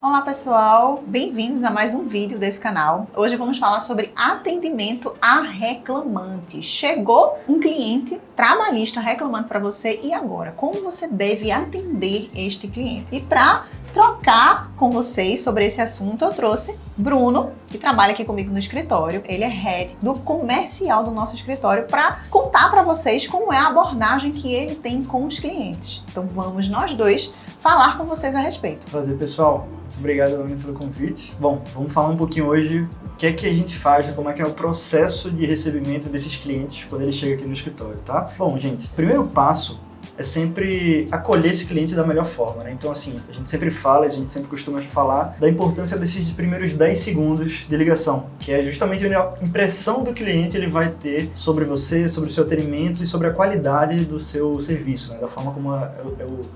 Olá pessoal, bem-vindos a mais um vídeo desse canal. Hoje vamos falar sobre atendimento a reclamantes. Chegou um cliente trabalhista reclamando para você e agora? Como você deve atender este cliente? E para trocar com vocês sobre esse assunto, eu trouxe Bruno, que trabalha aqui comigo no escritório. Ele é head do comercial do nosso escritório para contar para vocês como é a abordagem que ele tem com os clientes. Então vamos nós dois falar com vocês a respeito. Prazer, pessoal. Obrigado, Ana, pelo convite. Bom, vamos falar um pouquinho hoje o que é que a gente faz, como é que é o processo de recebimento desses clientes quando ele chega aqui no escritório, tá? Bom, gente, o primeiro passo é sempre acolher esse cliente da melhor forma, né? Então, assim, a gente sempre fala, a gente sempre costuma falar da importância desses primeiros 10 segundos de ligação, que é justamente a impressão do cliente ele vai ter sobre você, sobre o seu atendimento e sobre a qualidade do seu serviço, né? Da forma como é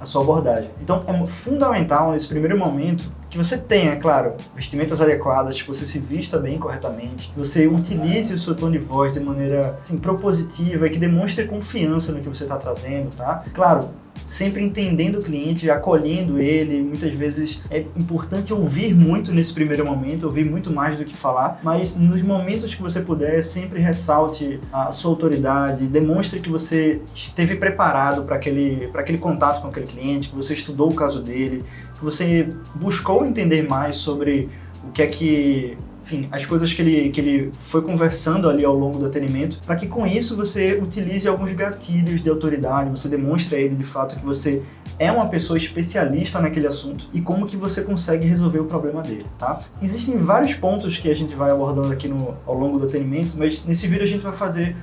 a sua abordagem. Então, é fundamental nesse primeiro momento que você tenha, claro, vestimentas adequadas, que você se vista bem corretamente, que você utilize o seu tom de voz de maneira assim, propositiva e que demonstre confiança no que você está trazendo, tá? Claro, sempre entendendo o cliente, acolhendo ele. Muitas vezes é importante ouvir muito nesse primeiro momento, ouvir muito mais do que falar, mas nos momentos que você puder, sempre ressalte a sua autoridade, demonstre que você esteve preparado para aquele contato com aquele cliente, que você estudou o caso dele, que você buscou entender mais sobre o que é que... Enfim, as coisas que ele foi conversando ali ao longo do atendimento, para que com isso você utilize alguns gatilhos de autoridade, você demonstre a ele de fato que você é uma pessoa especialista naquele assunto e como que você consegue resolver o problema dele, tá? Existem vários pontos que a gente vai abordando aqui ao longo do atendimento, mas nesse vídeo a gente vai fazer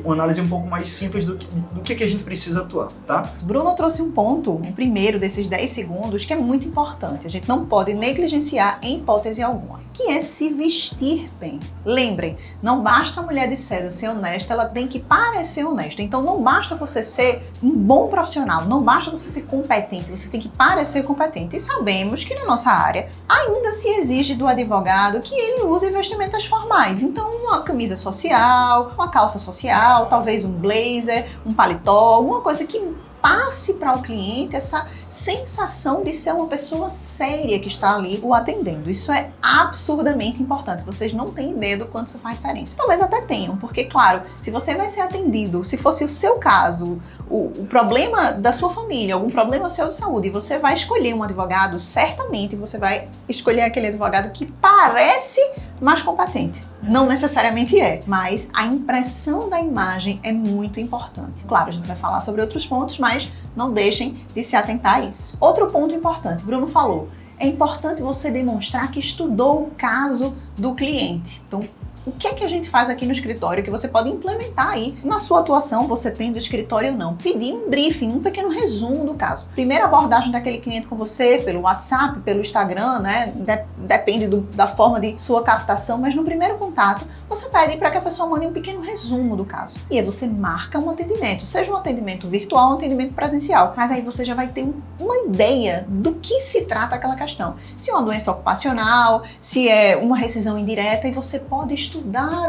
uma análise um pouco mais simples do que a gente precisa atuar, tá? Bruno trouxe um ponto, o primeiro desses 10 segundos, que é muito importante. A gente não pode negligenciar em hipótese alguma, que é se vestir bem. Lembrem, não basta a mulher de César ser honesta, ela tem que parecer honesta. Então não basta você ser um bom profissional, não basta você ser competente, você tem que parecer competente. E sabemos que na nossa área ainda se exige do advogado que ele use vestimentas formais. Então uma camisa social, uma calça social, talvez um blazer, um paletó, alguma coisa que passe para o cliente essa sensação de ser uma pessoa séria que está ali o atendendo. Isso é absurdamente importante. Vocês não têm ideia do quanto isso faz diferença. Talvez até tenham, porque, claro, se você vai ser atendido, se fosse o seu caso, o problema da sua família, algum problema seu de saúde, e você vai escolher um advogado, certamente você vai escolher aquele advogado que parece mais competente. Não necessariamente é, mas a impressão da imagem é muito importante. Claro, a gente vai falar sobre outros pontos, mas não deixem de se atentar a isso. Outro ponto importante, Bruno falou, é importante você demonstrar que estudou o caso do cliente. Então, o que é que a gente faz aqui no escritório que você pode implementar aí na sua atuação, você tendo escritório ou não? Pedir um briefing, um pequeno resumo do caso. Primeira abordagem daquele cliente com você, pelo WhatsApp, pelo Instagram, né? Depende da forma de sua captação, mas no primeiro contato, você pede para que a pessoa mande um pequeno resumo do caso. E aí você marca um atendimento, seja um atendimento virtual ou um atendimento presencial. Mas aí você já vai ter uma ideia do que se trata aquela questão. Se é uma doença ocupacional, se é uma rescisão indireta, e você pode estudar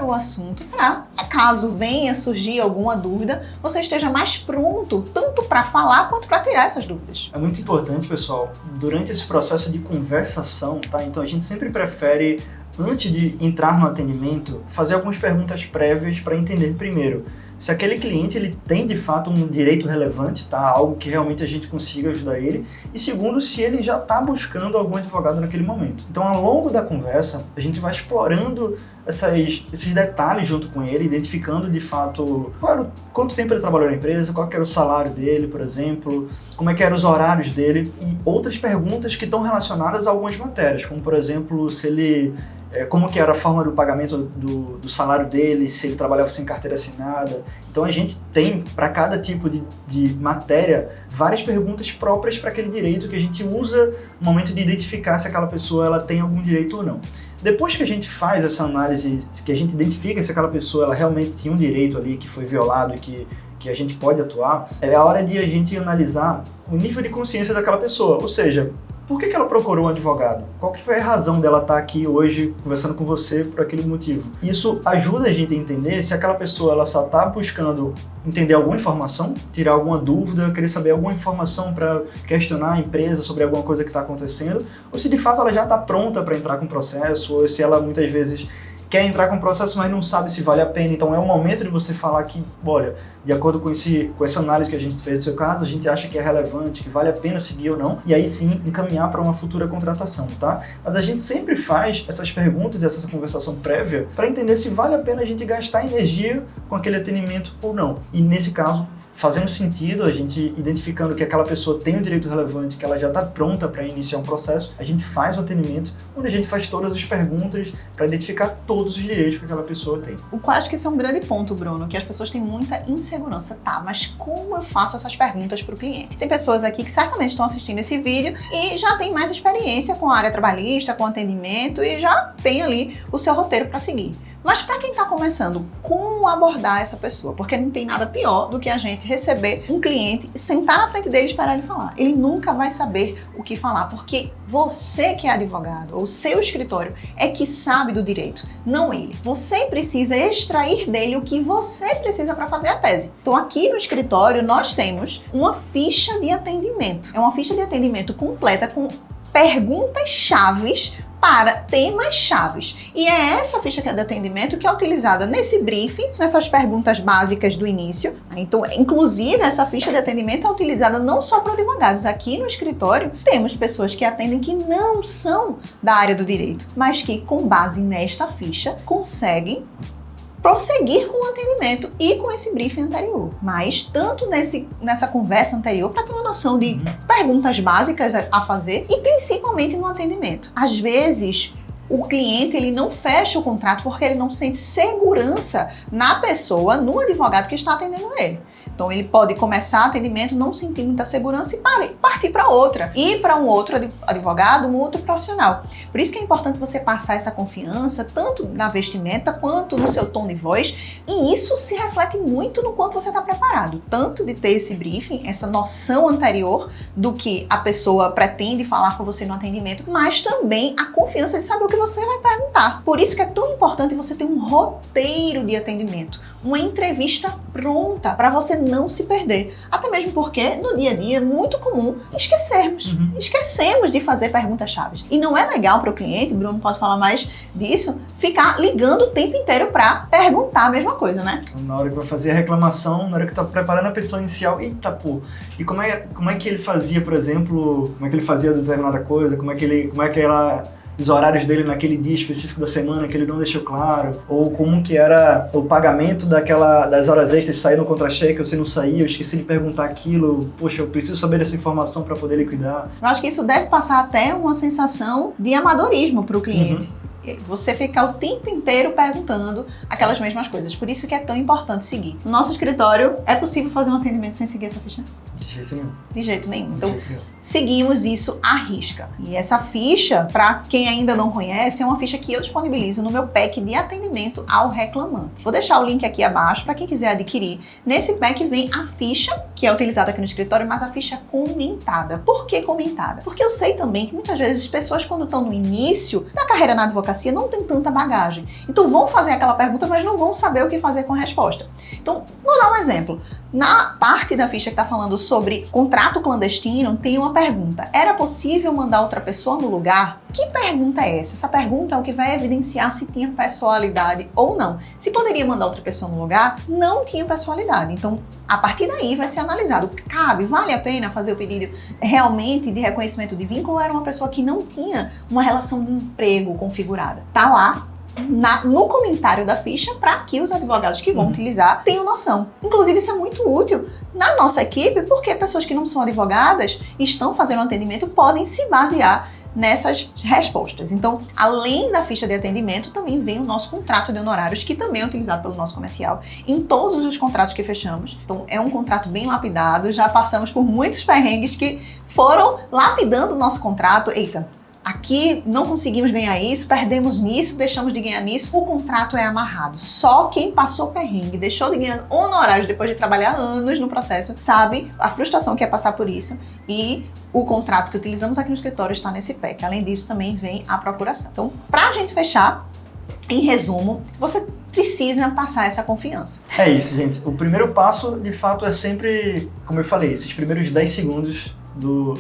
o assunto para, caso venha surgir alguma dúvida, você esteja mais pronto, tanto para falar quanto para tirar essas dúvidas. É muito importante, pessoal, durante esse processo de conversação, tá? Então a gente sempre prefere, antes de entrar no atendimento, fazer algumas perguntas prévias para entender primeiro se aquele cliente ele tem de fato um direito relevante, tá? Algo que realmente a gente consiga ajudar ele. E segundo, se ele já está buscando algum advogado naquele momento. Então, ao longo da conversa, a gente vai explorando esses detalhes junto com ele, identificando de fato quanto tempo ele trabalhou na empresa, qual que era o salário dele, por exemplo, como é que eram os horários dele e outras perguntas que estão relacionadas a algumas matérias, como por exemplo, se ele... como que era a forma do pagamento do salário dele, se ele trabalhava sem carteira assinada. Então a gente tem, para cada tipo de matéria, várias perguntas próprias para aquele direito que a gente usa no momento de identificar se aquela pessoa ela tem algum direito ou não. Depois que a gente faz essa análise, que a gente identifica se aquela pessoa ela realmente tinha um direito ali que foi violado e que a gente pode atuar, é a hora de a gente analisar o nível de consciência daquela pessoa, ou seja, por que ela procurou um advogado? Qual que foi a razão dela estar aqui hoje conversando com você por aquele motivo? Isso ajuda a gente a entender se aquela pessoa ela só está buscando entender alguma informação, tirar alguma dúvida, querer saber alguma informação para questionar a empresa sobre alguma coisa que está acontecendo, ou se de fato ela já está pronta para entrar com o processo, ou se ela muitas vezes quer entrar com o processo, mas não sabe se vale a pena. Então é o momento de você falar que, olha, de acordo com essa análise que a gente fez do seu caso, a gente acha que é relevante, que vale a pena seguir ou não, e aí sim encaminhar para uma futura contratação, tá? Mas a gente sempre faz essas perguntas e essa conversação prévia para entender se vale a pena a gente gastar energia com aquele atendimento ou não. E nesse caso, fazendo sentido, a gente identificando que aquela pessoa tem um direito relevante, que ela já está pronta para iniciar um processo, a gente faz o atendimento, onde a gente faz todas as perguntas para identificar todos os direitos que aquela pessoa tem. O qual acho que esse é um grande ponto, Bruno, que as pessoas têm muita insegurança. Tá, mas como eu faço essas perguntas para o cliente? Tem pessoas aqui que certamente estão assistindo esse vídeo e já tem mais experiência com a área trabalhista, com atendimento e já tem ali o seu roteiro para seguir. Mas para quem está começando, como abordar essa pessoa? Porque não tem nada pior do que a gente receber um cliente, sentar na frente dele e esperar ele falar. Ele nunca vai saber o que falar, porque você que é advogado, ou o seu escritório, é que sabe do direito, não ele. Você precisa extrair dele o que você precisa para fazer a tese. Então aqui no escritório nós temos uma ficha de atendimento. É uma ficha de atendimento completa com perguntas-chaves para temas chaves. E é essa ficha de atendimento que é utilizada nesse briefing, nessas perguntas básicas do início. Então, inclusive, essa ficha de atendimento é utilizada não só para advogados. Aqui no escritório, temos pessoas que atendem que não são da área do direito, mas que, com base nesta ficha, conseguem prosseguir com o atendimento e com esse briefing anterior. Mas tanto nessa conversa anterior, para ter uma noção de perguntas básicas a fazer e principalmente no atendimento. Às vezes, o cliente ele não fecha o contrato porque ele não sente segurança na pessoa, no advogado que está atendendo ele. Então ele pode começar o atendimento, não sentir muita segurança e partir para outra. Ir para um outro advogado, um outro profissional. Por isso que é importante você passar essa confiança, tanto na vestimenta quanto no seu tom de voz. E isso se reflete muito no quanto você está preparado. Tanto de ter esse briefing, essa noção anterior do que a pessoa pretende falar com você no atendimento, mas também a confiança de saber o que você vai perguntar. Por isso que é tão importante você ter um roteiro de atendimento, uma entrevista pronta para você não se perder. Até mesmo porque no dia a dia é muito comum esquecermos. Esquecemos de fazer perguntas-chave. E não é legal para o cliente, Bruno pode falar mais disso, ficar ligando o tempo inteiro para perguntar a mesma coisa, né? Na hora que vai fazer a reclamação, na hora que tá preparando a petição inicial, eita pô, e como é que ele fazia, por exemplo, como é que ele fazia determinada coisa, como é que ela os horários dele naquele dia específico da semana que ele não deixou claro, ou como que era o pagamento das horas extras, sair no contra-cheque, ou se não saía, eu esqueci de perguntar aquilo, poxa, eu preciso saber dessa informação para poder liquidar. Eu acho que isso deve passar até uma sensação de amadorismo para o cliente. Você ficar o tempo inteiro perguntando aquelas mesmas coisas. Por isso que é tão importante seguir. No nosso escritório, é possível fazer um atendimento sem seguir essa ficha? De jeito nenhum. De jeito nenhum. Então, seguimos isso à risca. E essa ficha, para quem ainda não conhece, é uma ficha que eu disponibilizo no meu pack de atendimento ao reclamante. Vou deixar o link aqui abaixo para quem quiser adquirir. Nesse pack vem a ficha, que é utilizada aqui no escritório, mas a ficha comentada. Por que comentada? Porque eu sei também que muitas vezes pessoas, quando estão no início da carreira na advocacia, não tem tanta bagagem. Então vão fazer aquela pergunta, mas não vão saber o que fazer com a resposta. Então, vou dar um exemplo. Na parte da ficha que está falando sobre contrato clandestino, tem uma pergunta. Era possível mandar outra pessoa no lugar? Que pergunta é essa? Essa pergunta é o que vai evidenciar se tinha pessoalidade ou não. Se poderia mandar outra pessoa no lugar, não tinha pessoalidade. Então, a partir daí vai ser analisado. Cabe, vale a pena fazer o pedido realmente de reconhecimento de vínculo ou era uma pessoa que não tinha uma relação de emprego configurada? Tá lá no comentário da ficha para que os advogados que vão utilizar tenham noção. Inclusive, isso é muito útil na nossa equipe, porque pessoas que não são advogadas estão fazendo um atendimento podem se basear nessas respostas. Então, além da ficha de atendimento, também vem o nosso contrato de honorários, que também é utilizado pelo nosso comercial em todos os contratos que fechamos. Então, é um contrato bem lapidado, já passamos por muitos perrengues que foram lapidando o nosso contrato. Eita, aqui não conseguimos ganhar isso, perdemos nisso, deixamos de ganhar nisso, o contrato é amarrado. Só quem passou perrengue, deixou de ganhar honorários depois de trabalhar anos no processo, sabe a frustração que é passar por isso, e o contrato que utilizamos aqui no escritório está nesse PEC. Além disso, também vem a procuração. Então, para a gente fechar, em resumo, você precisa passar essa confiança. É isso, gente. O primeiro passo, de fato, é sempre, como eu falei, esses primeiros 10 segundos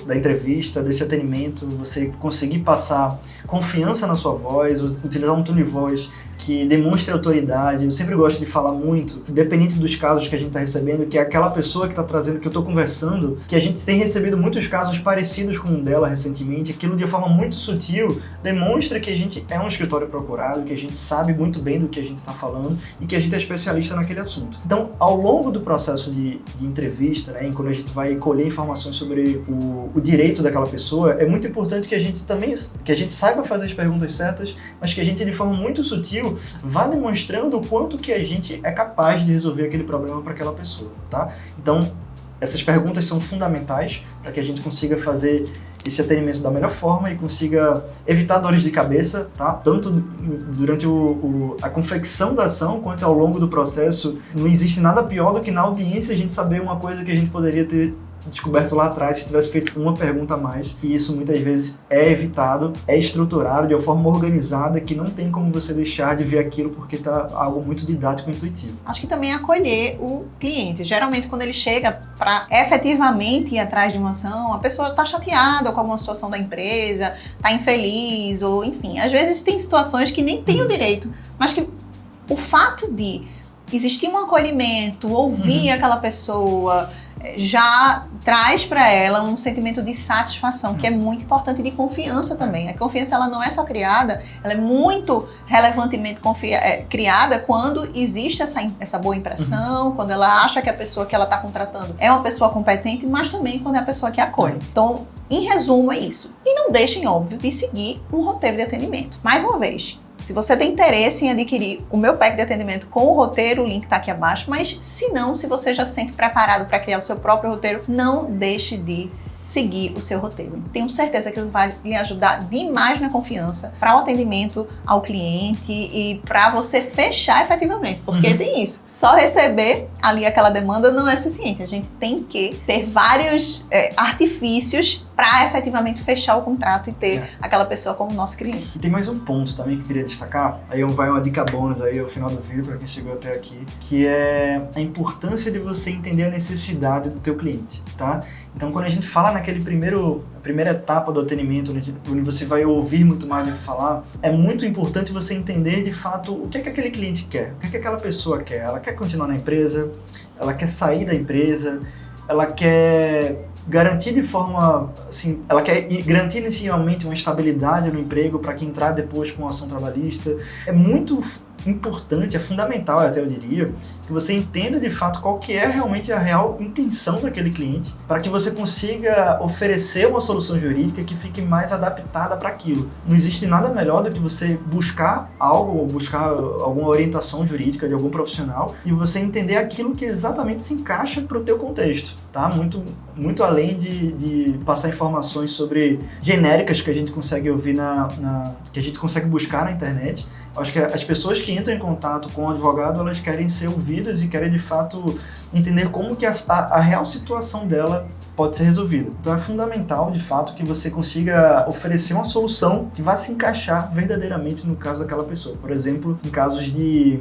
da entrevista, desse atendimento, você conseguir passar confiança na sua voz, utilizar um tom de voz que demonstre autoridade. Eu sempre gosto de falar muito, independente dos casos que a gente está recebendo, que é aquela pessoa que está trazendo, que eu estou conversando, que a gente tem recebido muitos casos parecidos com o dela recentemente, aquilo de forma muito sutil demonstra que a gente é um escritório procurado, que a gente sabe muito bem do que a gente está falando e que a gente é especialista naquele assunto. Então, ao longo do processo de entrevista, né, quando a gente vai colher informações sobre o direito daquela pessoa, é muito importante que a gente saiba fazer as perguntas certas, mas que a gente, de forma muito sutil, vá demonstrando o quanto que a gente é capaz de resolver aquele problema para aquela pessoa, tá? Então, essas perguntas são fundamentais para que a gente consiga fazer esse atendimento da melhor forma e consiga evitar dores de cabeça, tá? Tanto durante a confecção da ação quanto ao longo do processo. Não existe nada pior do que na audiência a gente saber uma coisa que a gente poderia ter descoberto lá atrás se tivesse feito uma pergunta a mais, e isso muitas vezes é evitado, é estruturado de uma forma organizada que não tem como você deixar de ver aquilo porque tá algo muito didático e intuitivo. Acho que também é acolher o cliente. Geralmente quando ele chega para efetivamente ir atrás de uma ação, a pessoa tá chateada com alguma situação da empresa, tá infeliz, ou enfim, às vezes tem situações que nem tem o direito, mas que o fato de existir um acolhimento, ouvir aquela pessoa, já traz para ela um sentimento de satisfação, que é muito importante, de confiança também. A confiança, ela não é só criada, ela é muito relevantemente criada quando existe essa boa impressão, quando ela acha que a pessoa que ela está contratando é uma pessoa competente, mas também quando é a pessoa que acolhe. Então, em resumo, é isso. E não deixem, óbvio, de seguir um roteiro de atendimento. Mais uma vez, se você tem interesse em adquirir o meu pack de atendimento com o roteiro, o link está aqui abaixo, mas se não, se você já se sente preparado para criar o seu próprio roteiro, não deixe de seguir o seu roteiro. Tenho certeza que isso vai lhe ajudar demais na confiança para o atendimento ao cliente e para você fechar efetivamente, porque tem isso. Só receber ali aquela demanda não é suficiente. A gente tem que ter vários artifícios para efetivamente fechar o contrato e ter aquela pessoa como nosso cliente. E tem mais um ponto também que eu queria destacar, aí vai uma dica bônus aí ao final do vídeo para quem chegou até aqui, que é a importância de você entender a necessidade do teu cliente, tá? Então, quando a gente fala a primeira etapa do atendimento, onde você vai ouvir muito mais do que falar, é muito importante você entender de fato o que é que aquele cliente quer, o que é que aquela pessoa quer. Ela quer continuar na empresa, ela quer sair da empresa, ela quer garantir de forma, assim, ela quer garantir inicialmente uma estabilidade no emprego para que entrar depois com a ação trabalhista. É muito importante, é fundamental até eu diria, que você entenda de fato qual que é realmente a real intenção daquele cliente, para que você consiga oferecer uma solução jurídica que fique mais adaptada para aquilo. Não existe nada melhor do que você buscar algo, ou buscar alguma orientação jurídica de algum profissional e você entender aquilo que exatamente se encaixa para o teu contexto, tá? Muito além de passar informações sobre genéricas que a gente consegue ouvir que a gente consegue buscar na internet. Eu acho que as pessoas que entram em contato com o advogado, elas querem ser ouvidas e querem de fato entender como que a real situação dela pode ser resolvida. Então é fundamental, de fato, que você consiga oferecer uma solução que vá se encaixar verdadeiramente no caso daquela pessoa. Por exemplo, em casos de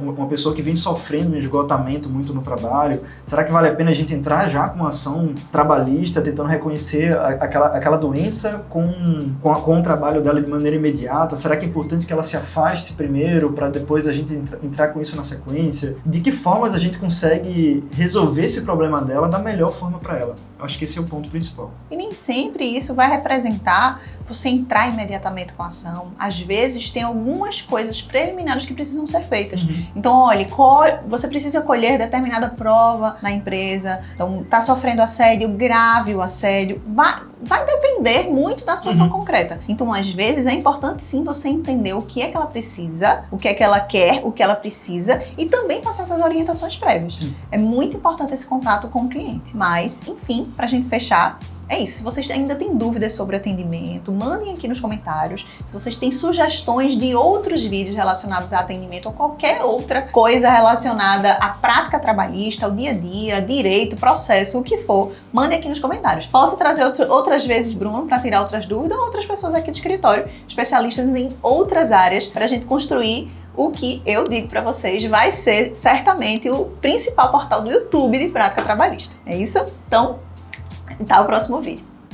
uma pessoa que vem sofrendo um esgotamento muito no trabalho, será que vale a pena a gente entrar já com uma ação trabalhista, tentando reconhecer aquela doença com o trabalho dela de maneira imediata? Será que é importante que ela se afaste primeiro para depois a gente entrar com isso na sequência? De que formas a gente consegue resolver esse problema dela da melhor forma para ela? Eu acho que esse é o ponto principal. E nem sempre isso vai representar você entrar imediatamente com a ação. Às vezes tem algumas coisas preliminares que precisam ser feitas. Então, olha, você precisa colher determinada prova na empresa. Então, está sofrendo assédio, grave o assédio. Vai depender muito da situação concreta. Então, às vezes, é importante sim você entender o que é que ela precisa, o que é que ela quer, o que ela precisa e também passar essas orientações prévias. É muito importante esse contato com o cliente. Mas, enfim, para a gente fechar, é isso. Se vocês ainda têm dúvidas sobre atendimento, mandem aqui nos comentários. Se vocês têm sugestões de outros vídeos relacionados a atendimento ou qualquer outra coisa relacionada à prática trabalhista, ao dia a dia, direito, processo, o que for, mandem aqui nos comentários. Posso trazer outras vezes Bruno para tirar outras dúvidas ou outras pessoas aqui do escritório, especialistas em outras áreas, para a gente construir o que eu digo para vocês vai ser certamente o principal portal do YouTube de prática trabalhista. É isso? Então, até o próximo vídeo.